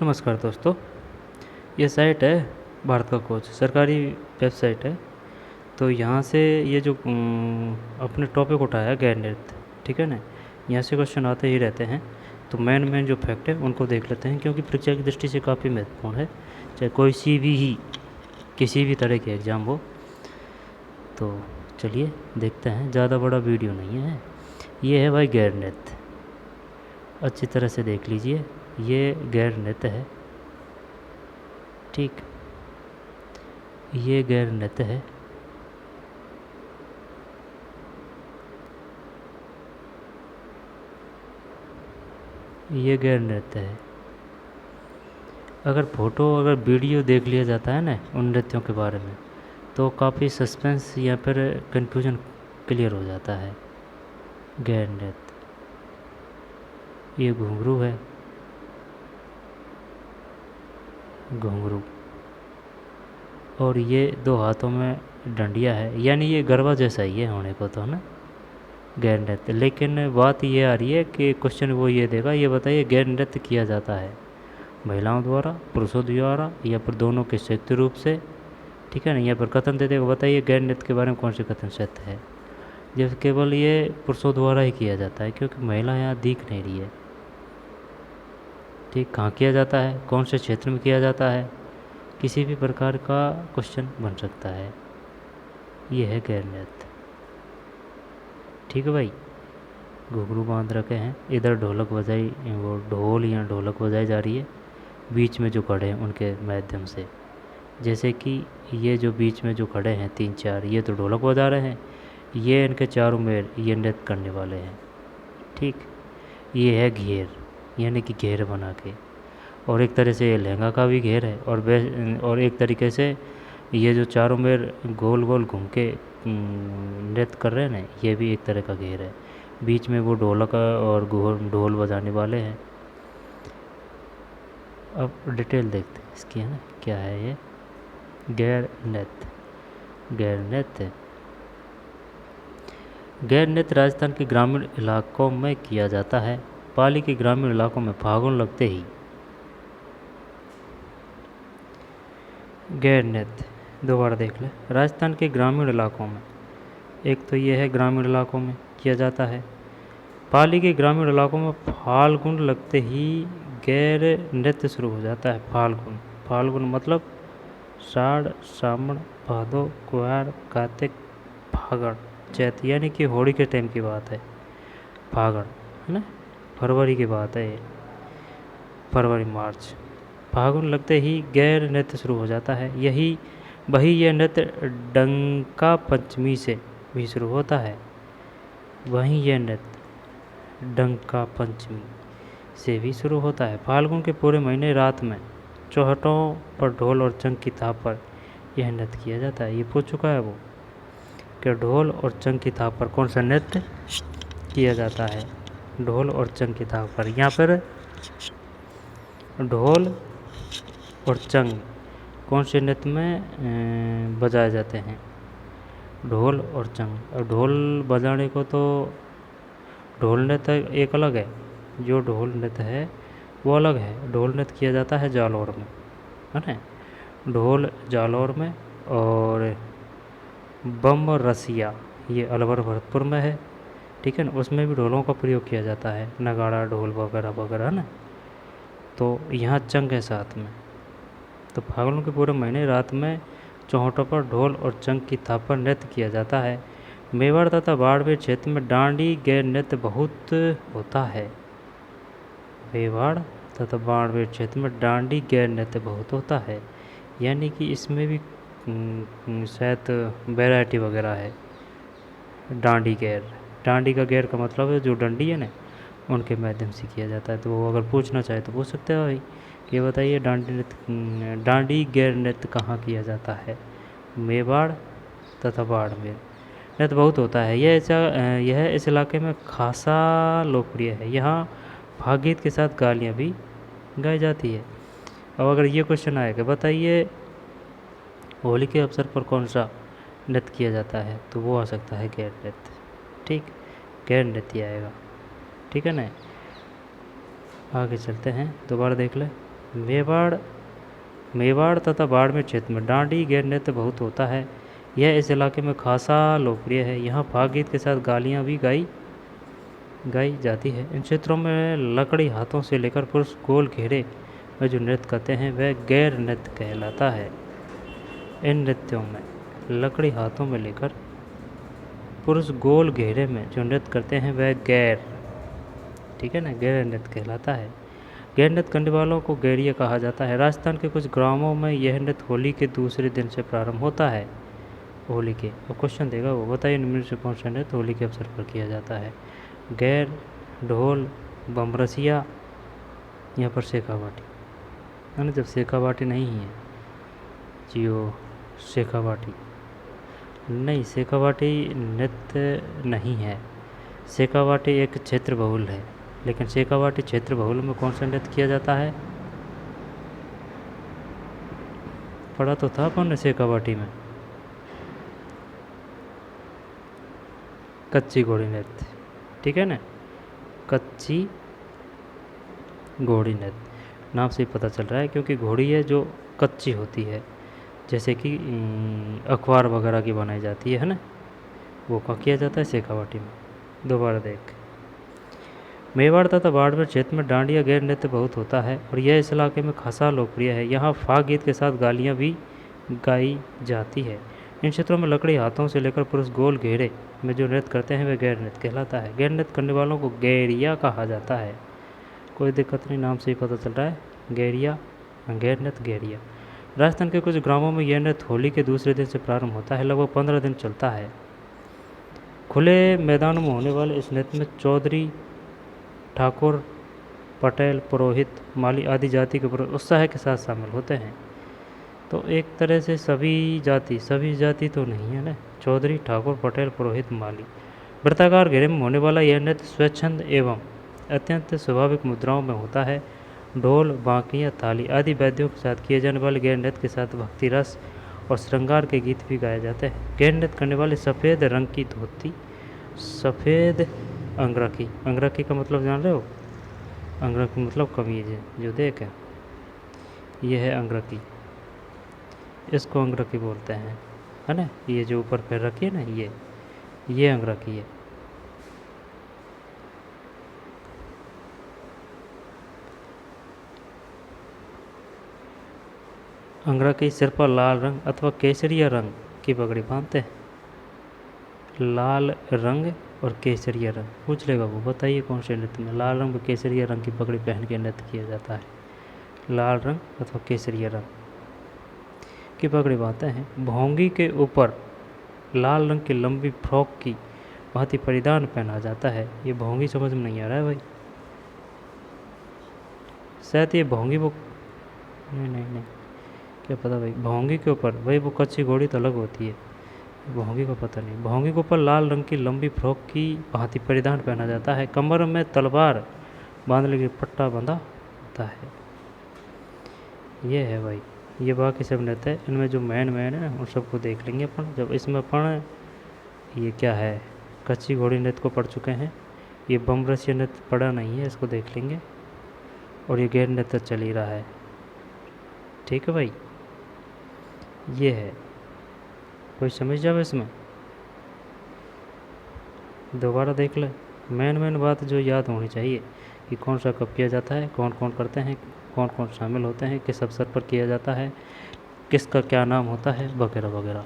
नमस्कार दोस्तों। ये साइट है भारत का कोच, सरकारी वेबसाइट है। तो यहाँ से ये जो अपने टॉपिक उठाया है गैर नृत्य, ठीक है ना। यहाँ से क्वेश्चन आते ही रहते हैं। तो मेन जो फैक्ट है उनको देख लेते हैं, क्योंकि परीक्षा की दृष्टि से काफ़ी महत्वपूर्ण है, चाहे कोई सी भी ही किसी भी तरह के एग्ज़ाम हो। तो चलिए देखते हैं, ज़्यादा बड़ा वीडियो नहीं है। ये है भाई गैर नृत्य, अच्छी तरह से देख लीजिए। ये गैर नृत्य है, ठीक। ये गैर नृत्य है। ये गैर नृत्य है। अगर वीडियो देख लिया जाता है ना उन नृत्यों के बारे में, तो काफ़ी सस्पेंस या फिर कंफ्यूजन क्लियर हो जाता है। गैर नृत्य, ये घुंघरू है, घुंघरू। और ये दो हाथों में डंडिया है, यानी ये गरबा जैसा ही है होने को तो, है ना, गैर नृत्य। लेकिन बात ये आ रही है कि क्वेश्चन वो ये देगा, ये बताइए गैर नृत्य किया जाता है महिलाओं द्वारा, पुरुषों द्वारा, या फिर दोनों के संयुक्त रूप से, ठीक है ना। यहाँ पर कथन दे देगा, बताइए गैर नृत्य के बारे में कौन से कथन सत्य है। जब केवल ये पुरुषों द्वारा ही किया जाता है, क्योंकि महिला यहाँ दिख नहीं रही है, ठीक। कहाँ किया जाता है, कौन से क्षेत्र में किया जाता है, किसी भी प्रकार का क्वेश्चन बन सकता है। ये है गैर नृत्य, ठीक है भाई। घुंघरू बांध रखे हैं, इधर ढोलक बजाई, वो ढोल या ढोलक बजाई जा रही है बीच में जो खड़े हैं उनके माध्यम से। जैसे कि ये जो बीच में जो खड़े हैं 3-4, ये तो ढोलक बजा रहे हैं, ये इनके चारों में ये नृत्य करने वाले हैं, ठीक। ये है घेर, यानी कि घेर बना के। और एक तरह से ये लहंगा का भी घेर है, और एक तरीके से ये जो चारों में गोल गोल घूम के नृत्य कर रहे हैं ना, ये भी एक तरह का घेर है। बीच में वो ढोलक और ढोल बजाने वाले हैं। अब डिटेल देखते हैं इसकी, है ना, क्या है ये गैर नृत्य। गैर नृत्य, गैर नृत्य राजस्थान के ग्रामीण इलाकों में किया जाता है। पाली के ग्रामीण इलाकों में फागुन लगते ही गैर नृत्य, दोबारा देख ले, राजस्थान के ग्रामीण इलाकों में, एक तो ये है ग्रामीण इलाकों में किया जाता है। पाली के ग्रामीण इलाकों में फाल्गुन लगते ही गैर नृत्य शुरू हो जाता है। फाल्गुन, फाल्गुन मतलब साढ़, सावन, भादो, कुआर, कार्तिक, फागण, चैत, यानी कि होली के टाइम की बात है। फागण, है ना, फरवरी की बात है ये, फरवरी मार्च। फागुन लगते ही गैर नृत्य शुरू हो जाता है। वही यह नृत्य डंका पंचमी से भी शुरू होता है। वहीं यह नृत्य डंका पंचमी से भी शुरू होता है। फाल्गुन के पूरे महीने रात में चौहटों पर ढोल और चंग की थाप पर यह नृत्य किया जाता है। ये पूछ चुका है वो कि ढोल और चंग की थाप पर कौन सा नृत्य किया जाता है। ढोल और चंग की थाप पर, यहाँ पर ढोल और चंग कौन से नृत्य में बजाए जाते हैं, ढोल और चंग। और ढोल बजाने को तो ढोल नृत्य एक अलग है, जो ढोल नृत्य है वो अलग है। ढोल नृत्य किया जाता है जालौर में, है ना, ढोल जालौर में। और बम रसिया ये अलवर भरतपुर में है, ठीक है ना, उसमें भी ढोलों का प्रयोग किया जाता है, नगाड़ा ढोल वगैरह वगैरह, है ना। तो यहाँ चंग है साथ में। तो फागुन के पूरे महीने रात में चौहटों पर ढोल और चंग की थाप पर नृत्य किया जाता है। मेवाड़ तथा बाड़मेर क्षेत्र में डांडी गैर नृत्य बहुत होता है। मेवाड़ तथा बाड़मेर क्षेत्र में डांडी गैर नृत्य बहुत होता है, यानी कि इसमें भी शायद वैरायटी वगैरह है। डांडी गैर, डांडी का गैर का मतलब है जो डंडी है ना, उनके माध्यम से किया जाता है। तो वो अगर पूछना चाहे तो पूछ सकते हो भाई कि बताइए डांडी गैर नृत्य कहाँ किया जाता है। मेवाड़ तथा बाड़मेर नृत्य बहुत होता है। यह इस इलाके में खासा लोकप्रिय है। यहाँ भावगीत के साथ गालियाँ भी गाई जाती है। अब अगर ये क्वेश्चन आएगा, बताइए होली के अवसर पर कौन सा नृत्य किया जाता है, तो वो आ सकता है गैर नृत्य, ठीक, गैर नृत्य आएगा, ठीक है ना। आगे चलते हैं, दोबारा देख लें। मेवाड़ मेवाड़ तथा बाड़मेर क्षेत्र में डांडी गैर नृत्य बहुत होता है। यह इस इलाके में खासा लोकप्रिय है। यहाँ फाग गीत के साथ गालियाँ भी गाई जाती है। इन क्षेत्रों में लकड़ी हाथों से लेकर पुरुष गोल घेरे में जो नृत्य करते हैं वह गैर नृत्य कहलाता है। इन नृत्यों में लकड़ी हाथों में लेकर पुरुष गोल घेरे में जो नृत्य करते हैं वह ठीक है ना, गैर नृत्य कहलाता है। गैर नृत्य करने वालों को गैरिया कहा जाता है। राजस्थान के कुछ ग्रामों में यह नृत्य होली के दूसरे दिन से प्रारंभ होता है। होली के और क्वेश्चन देगा वो बताइए निम्न से कौन सा नृत्य होली के अवसर पर किया जाता है। गैर, ढोल, बमरसिया, यहाँ पर शेखावाटी है ना। जब शेखावाटी नहीं है जियो, शेखावाटी नहीं, शेखावाटी नृत्य नहीं है। शेखावाटी एक क्षेत्र बहुल है, लेकिन शेखावाटी क्षेत्र बहुल में कौन सा नृत्य किया जाता है? पढ़ा तो था अपन ने शेखावाटी में, कच्ची घोड़ी नृत्य, ठीक है ना, कच्ची घोड़ी नृत्य नाम से ही पता चल रहा है, क्योंकि घोड़ी है जो कच्ची होती है, जैसे कि अखबार वगैरह की बनाई जाती है ना, वो कहाँ किया जाता है? शेखावाटी में। दोबारा देख, मेवाड़ तथा बाड़मेर क्षेत्र में डांडिया गैर नृत्य बहुत होता है और यह इस इलाके में खासा लोकप्रिय है। यहाँ फाग गीत के साथ गालियाँ भी गाई जाती है। इन क्षेत्रों में लकड़ी हाथों से लेकर पुरुष गोल घेरे में जो नृत्य करते हैं वह गैर नृत्य कहलाता है। गैर नृत्य करने वालों को गैरिया कहा जाता है। कोई दिक्कत नहीं, नाम से ही पता चल रहा है, गैरिया, गैर नृत्य गैरिया। राजस्थान के कुछ ग्रामों में यह नृत्य होली के दूसरे दिन से प्रारंभ होता है, लगभग 15 दिन चलता है। खुले मैदानों में होने वाले इस नृत्य में चौधरी, ठाकुर, पटेल, पुरोहित, माली आदि जाति के पुरुष उत्साह के साथ शामिल होते हैं। तो एक तरह से सभी जाति तो नहीं है ना, चौधरी, ठाकुर, पटेल, पुरोहित, माली। वृत्ताकार घेरे में होने वाला यह नृत्य स्वच्छंद एवं अत्यंत स्वाभाविक मुद्राओं में होता है। ढोल, बांकियाँ, थाली आदि वाद्यों के साथ किए जाने वाले गैर नृत्य के साथ भक्ति रस और श्रृंगार के गीत भी गाए जाते हैं। गैर नृत्य करने वाले सफ़ेद रंग की धोती, सफ़ेद अंगरखी, अंगरखी का मतलब जान रहे हो? अंगरखी मतलब कमीज है, जो देख है ये है अंगरखी, इसको अंगरखी बोलते हैं, है ना। ये जो ऊपर पैर रखी है ना, ये अंगरखी है। अंगरखी सिर पर लाल रंग अथवा केसरिया रंग की पगड़ी बांधते हैं। लाल रंग और केसरिया रंग पूछ लेगा वो, बताइए कौन से नृत्य में लाल रंग और केसरिया रंग की पगड़ी पहन के नृत्य किया जाता है? लाल रंग अथवा केसरिया रंग की पगड़ी बांधते हैं। भोंगी के ऊपर लाल रंग की लंबी फ्रॉक की भांति परिधान पहना जाता है। ये भोंगी समझ में नहीं आ रहा है भाई, शायद ये भोंगी वो नहीं क्या पता भाई। भोंगी के ऊपर भाई वो कच्ची घोड़ी तो अलग होती है, भोंगी को पता नहीं। भोंगी के ऊपर लाल रंग की लंबी फ्रॉक की भांति परिधान पहना जाता है। कमर में तलवार बांधने के पट्टा बंधा होता है। ये है भाई, ये बाकी सब नृत्य है। इनमें जो मैन है ना उन सबको देख लेंगे अपन जब इसमें अपन ये क्या है कच्ची घोड़ी नृत्य को पढ़ चुके हैं। ये बमरसिया नृत्य पढ़ा नहीं है, इसको देख लेंगे। और ये गैर नृत्य चल ही रहा है, ठीक है भाई। ये है, कोई समझ जाए इसमें, दोबारा देख ले। मेन बात जो याद होनी चाहिए कि कौन सा कब किया जाता है, कौन कौन करते हैं, कौन कौन शामिल होते हैं, किस अवसर पर किया जाता है, किसका क्या नाम होता है, वगैरह वगैरह।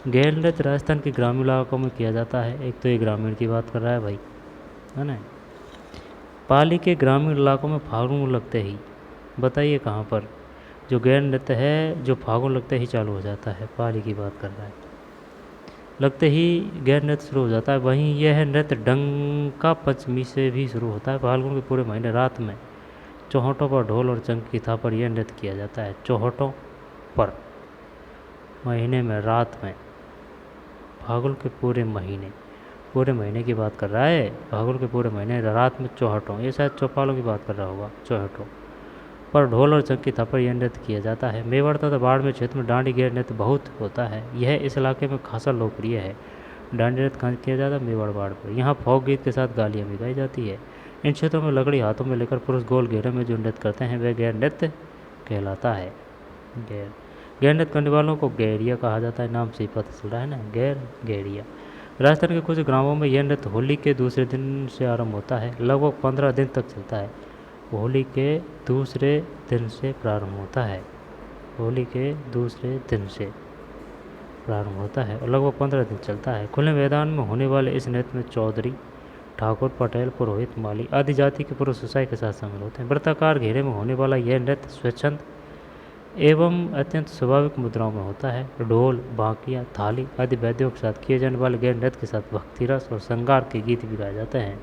गैर नृत्य राजस्थान के ग्रामीण इलाकों में किया जाता है। एक तो ये ग्रामीण की बात कर रहा है भाई, है ना। पाली के ग्रामीण इलाकों में फागुन लगते ही, बताइए कहाँ पर जो गैर नृत्य है जो फागुन लगते ही चालू हो जाता है, पाली की बात कर रहा है। लगते ही गैर नृत्य शुरू हो जाता है। वहीं यह नृत्य डंका पंचमी से भी शुरू होता है। फाल्गुन के पूरे महीने रात में चौहटों पर ढोल और चंग की थाप पर यह नृत्य किया जाता है। चौहटों पर महीने में रात में, फाल्गुन के पूरे महीने की बात कर रहा है। फाल्गुन के पूरे महीने रात में चौहटों, ये शायद चौपालों की बात कर रहा होगा, चौहटों पर ढोल और चंग की थाप पर यह नृत्य किया जाता है। मेवाड़ तथा बाड़मेर क्षेत्र में डांडी गैर नृत्य बहुत होता है। यह इस इलाके में खासा लोकप्रिय है। डांडी नृत्य कहाँ किया जाता है? मेवाड़ बाड़मेर। यहाँ फोक गीत के साथ गालियाँ भी गाई जाती है। इन क्षेत्रों में लकड़ी हाथों में लेकर पुरुष गोल घेरे में जो नृत्य करते हैं वह गैर नृत्य कहलाता है। गैर नृत्य करने वालों को गैरिया कहा जाता है, नाम से ही पता चल रहा है ना, गैरिया। राजस्थान के कुछ ग्रामों में यह नृत्य होली के दूसरे दिन से आरंभ होता है, लगभग 15 दिन तक चलता है। होली के दूसरे दिन से प्रारंभ होता है, होली के दूसरे दिन से प्रारंभ होता है और लगभग 15 दिन चलता है। खुले मैदान में होने वाले इस नृत्य में चौधरी, ठाकुर, पटेल, पुरोहित, माली आदि जाति के पुरुष ऊंचाई के साथ शामिल होते हैं। वृत्ताकार घेरे में होने वाला यह नृत्य स्वच्छंद एवं अत्यंत स्वाभाविक मुद्राओं में होता है। ढोल, बांकिया, थाली आदि वाद्यों के साथ किए जाने वाले गैर नृत्य के साथ भक्ति रस और श्रृंगार के गीत भी गाए जाते हैं।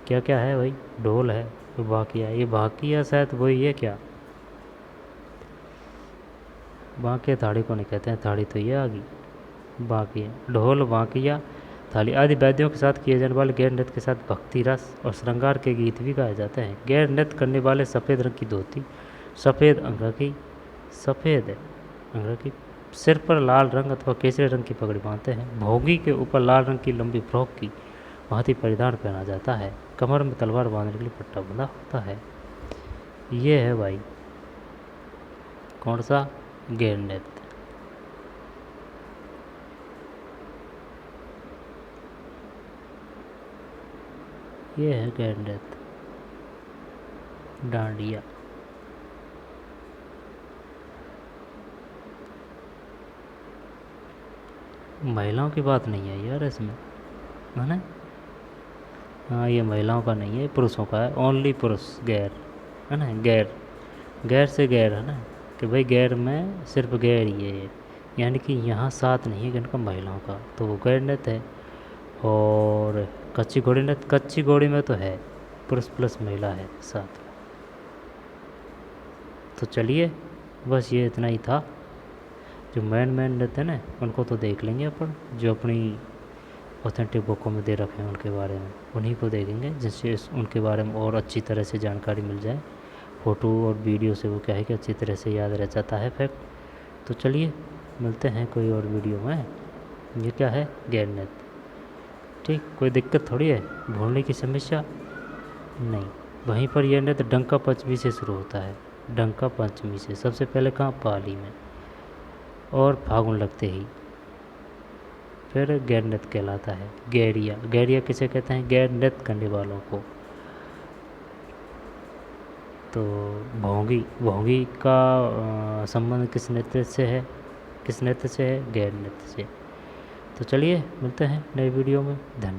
क्या क्या है भाई? ढोल है, बांकिया, ये बांकिया शायद वही है क्या? बांकिया थाड़ी को नहीं कहते हैं, थाड़ी तो ये आ गई, बांकिया। ढोल, बांकिया, थाली आदि वाद्यों के साथ किए जाने वाले गैर नृत्य के साथ भक्ति रस और श्रृंगार के गीत भी गाए जाते हैं। गैर नृत्य करने वाले सफ़ेद रंग की धोती, सफ़ेद अंगरखी, सिर पर लाल रंग अथवा केसरी रंग की पगड़ी बांधते हैं। भोगी के ऊपर लाल रंग की लंबी फ्रॉक की भांति परिधान पहना जाता है। कमर में तलवार बांधने के लिए पट्टा बंधा होता है। ये है भाई कौन सा? गैर नृत्य। ये है गैर नृत्य, डांडिया। महिलाओं की बात नहीं है यार इसमें, है ना? हाँ, ये महिलाओं का नहीं है, पुरुषों का है, ओनली पुरुष, गैर, है ना? गैर से गैर, है ना, कि भाई गैर में सिर्फ गैर ही है, यानी कि यहाँ साथ नहीं है इनका महिलाओं का, तो वो गैर नृत्य है। और कच्ची घोड़ी नृत्य, कच्ची घोड़ी में तो है पुरुष प्लस महिला है साथ। तो चलिए बस ये इतना ही था। जो मेन नृत्य है ना उनको तो देख लेंगे अपन, जो अपनी ऑथेंटिक बुकों में दे रखे हैं उनके बारे में, उन्हीं को देखेंगे जिससे उनके बारे में और अच्छी तरह से जानकारी मिल जाए। फ़ोटो और वीडियो से वो क्या है कि अच्छी तरह से याद रह जाता है फैक्ट। तो चलिए मिलते हैं कोई और वीडियो में। ये क्या है? गैर नृत्य। ठीक, कोई दिक्कत थोड़ी है, भूलने की समस्या नहीं। वहीं पर यह नृत्य डंका पंचमी से शुरू होता है, डंका पंचमी से। सबसे पहले कहाँ? पाली में, और फागुन लगते ही फिर गैर नृत्य कहलाता है। गैरिया, गैरिया किसे कहते हैं? गैर नृत्य करने वालों को। तो भोंगी, भोंगी का संबंध किस नृत्य से है? किस नृत्य से है? गैर नृत्य से। तो चलिए मिलते हैं नए वीडियो में। धन्यवाद।